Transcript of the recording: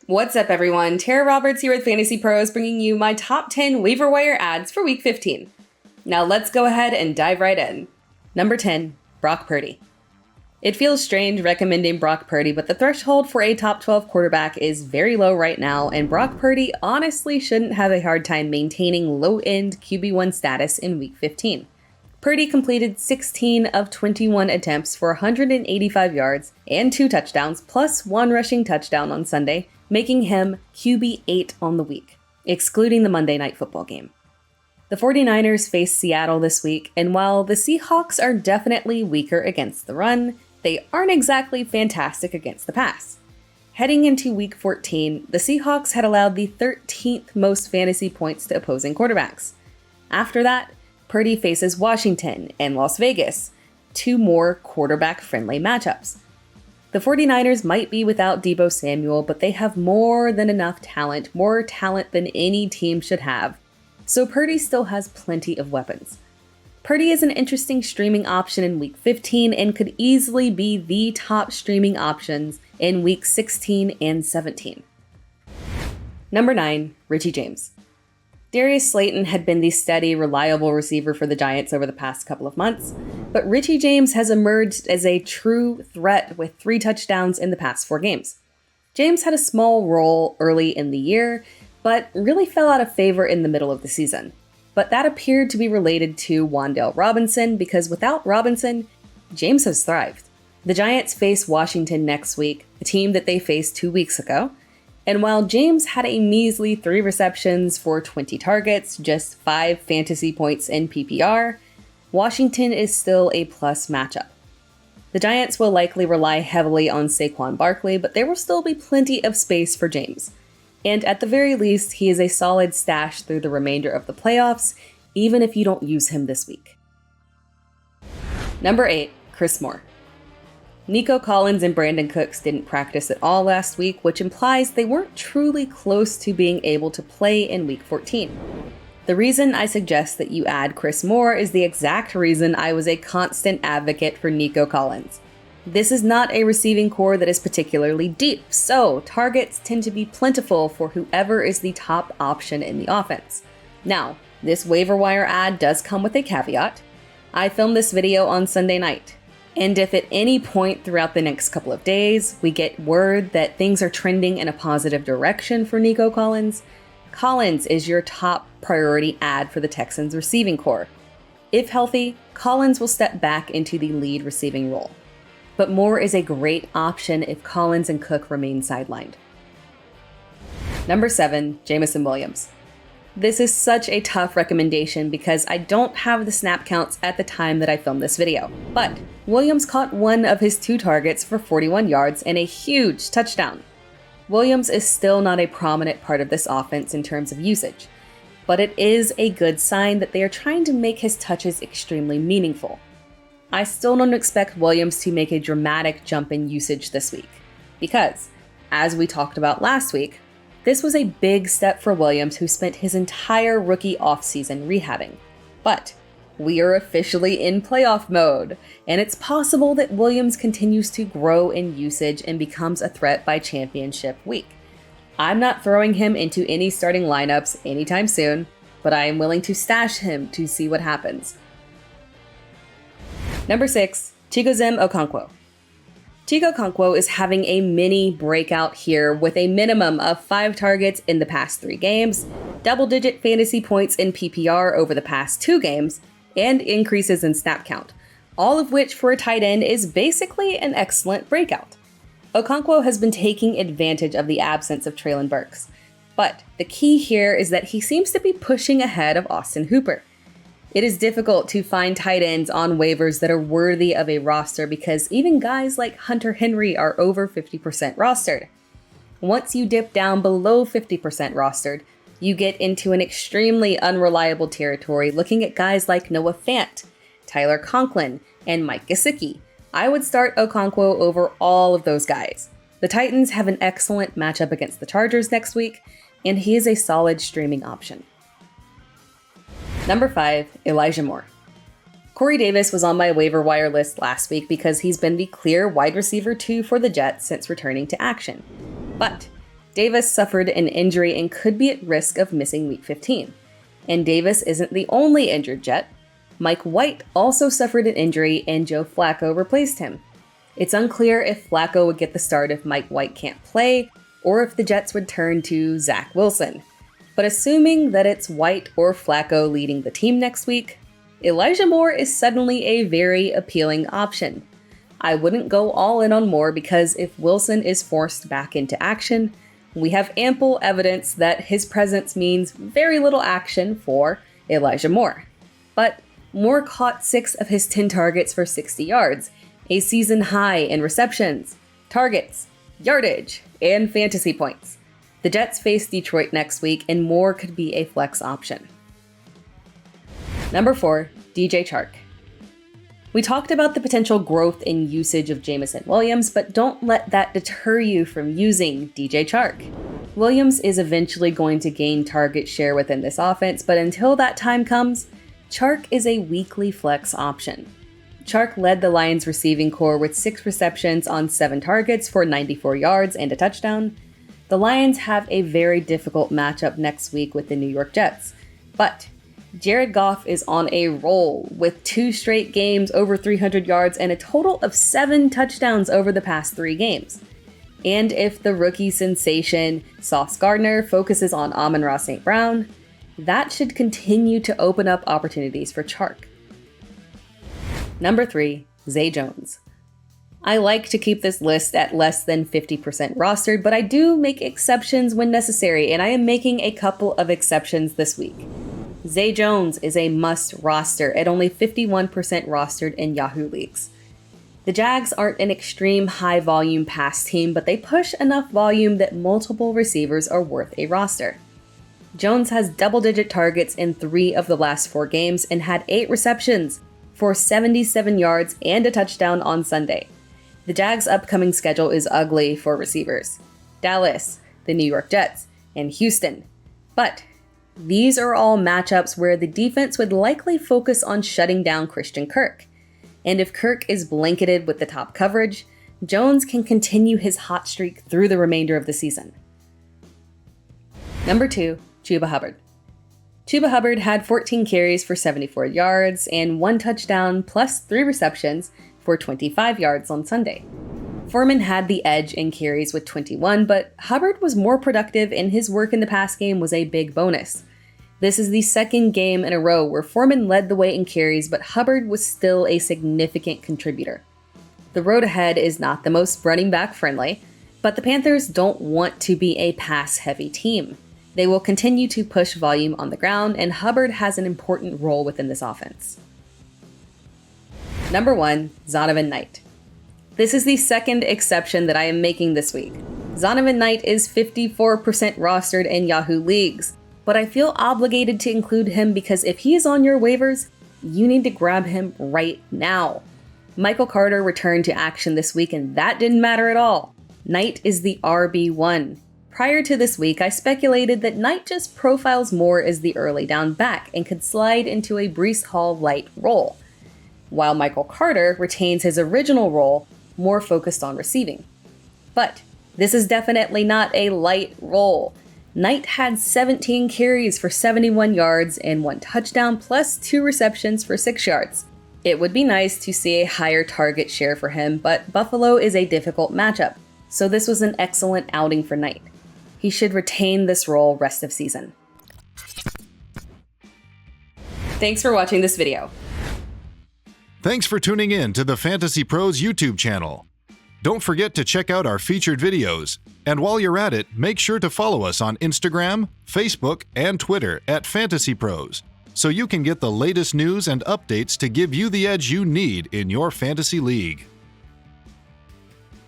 What's up, everyone? Tara Roberts here with FantasyPros, bringing you my top 10 waiver wire ads for Week 15. Now let's go ahead and dive right in. Number 10, Brock Purdy. It feels strange recommending Brock Purdy, but the threshold for a top 12 quarterback is very low right now, and Brock Purdy honestly shouldn't have a hard time maintaining low-end QB1 status in Week 15. Purdy completed 16 of 21 attempts for 185 yards and 2 touchdowns, plus 1 rushing touchdown on Sunday, making him QB8 on the week, excluding the Monday Night Football game. The 49ers face Seattle this week, and while the Seahawks are definitely weaker against the run, they aren't exactly fantastic against the pass. Heading into Week 14, the Seahawks had allowed the 13th most fantasy points to opposing quarterbacks. After that, Purdy faces Washington and Las Vegas, 2 more quarterback-friendly matchups. The 49ers might be without Deebo Samuel, but they have more than enough talent, more talent than any team should have, so Purdy still has plenty of weapons. Purdy is an interesting streaming option in Week 15 and could easily be the top streaming options in Week 16 and 17. Number 9, Richie James. Darius Slayton had been the steady, reliable receiver for the Giants over the past couple of months, but Richie James has emerged as a true threat with 3 touchdowns in the past 4 games. James had a small role early in the year, but really fell out of favor in the middle of the season. But that appeared to be related to Wan'Dale Robinson, because without Robinson, James has thrived. The Giants face Washington next week, a team that they faced 2 weeks ago. And while James had a measly 3 receptions for 20 targets, just 5 fantasy points in PPR, Washington is still a plus matchup. The Giants will likely rely heavily on Saquon Barkley, but there will still be plenty of space for James. And at the very least, he is a solid stash through the remainder of the playoffs, even if you don't use him this week. Number 8, Chris Moore. Nico Collins and Brandon Cooks didn't practice at all last week, which implies they weren't truly close to being able to play in Week 14. The reason I suggest that you add Chris Moore is the exact reason I was a constant advocate for Nico Collins. This is not a receiving core that is particularly deep, so targets tend to be plentiful for whoever is the top option in the offense. Now, this waiver wire ad does come with a caveat. I filmed this video on Sunday night, and if at any point throughout the next couple of days we get word that things are trending in a positive direction for Nico Collins, Collins is your top priority ad for the Texans receiving core. If healthy, Collins will step back into the lead receiving role. But Moore is a great option if Collins and Cook remain sidelined. Number 7, Jameson Williams. This is such a tough recommendation because I don't have the snap counts at the time that I filmed this video, but Williams caught 1 of his 2 targets for 41 yards and a huge touchdown. Williams is still not a prominent part of this offense in terms of usage, but it is a good sign that they are trying to make his touches extremely meaningful. I still don't expect Williams to make a dramatic jump in usage this week, because, as we talked about last week, this was a big step for Williams, who spent his entire rookie offseason rehabbing. But we are officially in playoff mode, and it's possible that Williams continues to grow in usage and becomes a threat by championship week. I'm not throwing him into any starting lineups anytime soon, but I am willing to stash him to see what happens. Number 6, Chigoziem Okonkwo. Chigo Okonkwo is having a mini breakout here with a minimum of 5 targets in the past 3 games, double-digit fantasy points in PPR over the past 2 games, and increases in snap count, all of which for a tight end is basically an excellent breakout. Okonkwo has been taking advantage of the absence of Treylon Burks, but the key here is that he seems to be pushing ahead of Austin Hooper. It is difficult to find tight ends on waivers that are worthy of a roster because even guys like Hunter Henry are over 50% rostered. Once you dip down below 50% rostered, you get into an extremely unreliable territory looking at guys like Noah Fant, Tyler Conklin, and Mike Gesicki. I would start Okonkwo over all of those guys. The Titans have an excellent matchup against the Chargers next week, and he is a solid streaming option. Number 5, Elijah Moore. Corey Davis was on my waiver wire list last week because he's been the clear wide receiver 2 for the Jets since returning to action. But Davis suffered an injury and could be at risk of missing Week 15. And Davis isn't the only injured Jet. Mike White also suffered an injury and Joe Flacco replaced him. It's unclear if Flacco would get the start if Mike White can't play, or if the Jets would turn to Zach Wilson. But assuming that it's White or Flacco leading the team next week, Elijah Moore is suddenly a very appealing option. I wouldn't go all in on Moore because if Wilson is forced back into action, we have ample evidence that his presence means very little action for Elijah Moore. But Moore caught 6 of his 10 targets for 60 yards, a season high in receptions, targets, yardage, and fantasy points. The Jets face Detroit next week, and Moore could be a flex option. Number 4, DJ Chark. We talked about the potential growth in usage of Jameson Williams, but don't let that deter you from using DJ Chark. Williams is eventually going to gain target share within this offense, but until that time comes, Chark is a weekly flex option. Chark led the Lions receiving corps with 6 receptions on 7 targets for 94 yards and a touchdown. The Lions have a very difficult matchup next week with the New York Jets, but Jared Goff is on a roll with 2 straight games over 300 yards and a total of 7 touchdowns over the past 3 games. And if the rookie sensation Sauce Gardner focuses on Amon-Ra St. Brown, that should continue to open up opportunities for Chark. Number 3, Zay Jones. I like to keep this list at less than 50% rostered, but I do make exceptions when necessary, and I am making a couple of exceptions this week. Zay Jones is a must roster at only 51% rostered in Yahoo leagues. The Jags aren't an extreme high volume pass team, but they push enough volume that multiple receivers are worth a roster. Jones has double-digit targets in 3 of the last 4 games and had 8 receptions for 77 yards and a touchdown on Sunday. The Jags' upcoming schedule is ugly for receivers: Dallas, the New York Jets, and Houston. But these are all matchups where the defense would likely focus on shutting down Christian Kirk. And if Kirk is blanketed with the top coverage, Jones can continue his hot streak through the remainder of the season. Number 2, Chuba Hubbard. Chuba Hubbard had 14 carries for 74 yards and 1 touchdown plus 3 receptions for 25 yards on Sunday. Foreman had the edge in carries with 21, but Hubbard was more productive and his work in the pass game was a big bonus. This is the second game in a row where Foreman led the way in carries, but Hubbard was still a significant contributor. The road ahead is not the most running back friendly, but the Panthers don't want to be a pass-heavy team. They will continue to push volume on the ground, and Hubbard has an important role within this offense. Number 1, ZONOVAN Knight. This is the second exception that I am making this week. ZONOVAN Knight is 54% rostered in Yahoo leagues, but I feel obligated to include him because if he is on your waivers, you need to grab him right now. Michael Carter returned to action this week and that didn't matter at all. Knight is the RB1. Prior to this week, I speculated that Knight just profiles more as the early down back and could slide into a Breece Hall-light role, while Michael Carter retains his original role, more focused on receiving. But this is definitely not a light role. Knight had 17 carries for 71 yards and 1 touchdown plus 2 receptions for 6 yards. It would be nice to see a higher target share for him, but Buffalo is a difficult matchup, so this was an excellent outing for Knight. He should retain this role rest of season. Thanks for watching this video. Thanks for tuning in to the Fantasy Pros YouTube channel. Don't forget to check out our featured videos. And while you're at it, make sure to follow us on Instagram, Facebook, and Twitter at FantasyPros, so you can get the latest news and updates to give you the edge you need in your fantasy league.